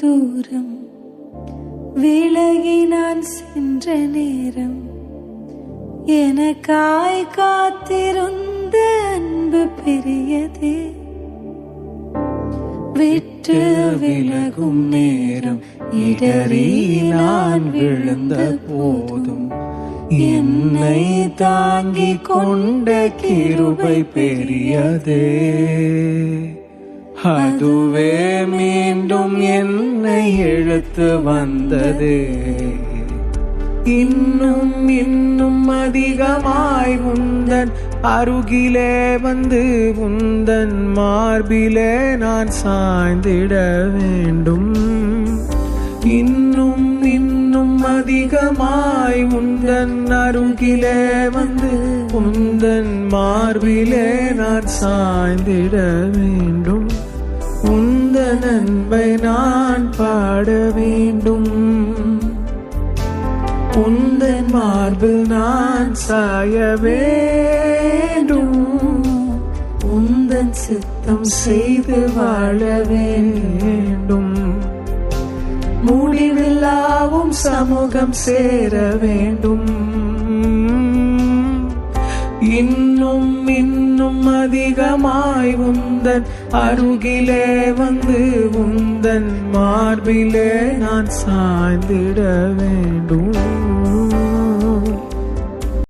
தூரம் விலகி நான் சென்ற நேரம் எனக்காய் காத்திருந்த அன்பு பெரியதே. விட்டு விலகும் நேரம் இடறி நான் விழுந்த போதும் என்னை தாங்கிக் கொண்ட கிருபை பெரியதே. அதுவே மீண்டும் என்னை இழுத்து வந்ததே. இன்னும் இன்னும் அதிகமாய் உந்தன் அருகிலே வந்து உந்தன் மார்பிலே நான் சாய்ந்திட வேண்டும். இன்னும் இன்னும் அதிகமாய் உந்தன் அருகிலே வந்து உந்தன் மார்பிலே நான் சாய்ந்திட வேண்டும். உந்தன் அன்பை நான் பாட வேண்டும். உந்தன் மார்பில் நான் சாய வேண்டும். உந்தன் சித்தம் செய்து வாழ வேண்டும். முடிவில்லாவும் சமூகம் சேர வேண்டும். இன்னும் இன்னும் அதிகமாய் உந்தன் அருகிலே வந்து உந்தன் மார்பிலே நான் சாய்ந்திட வேண்டும்.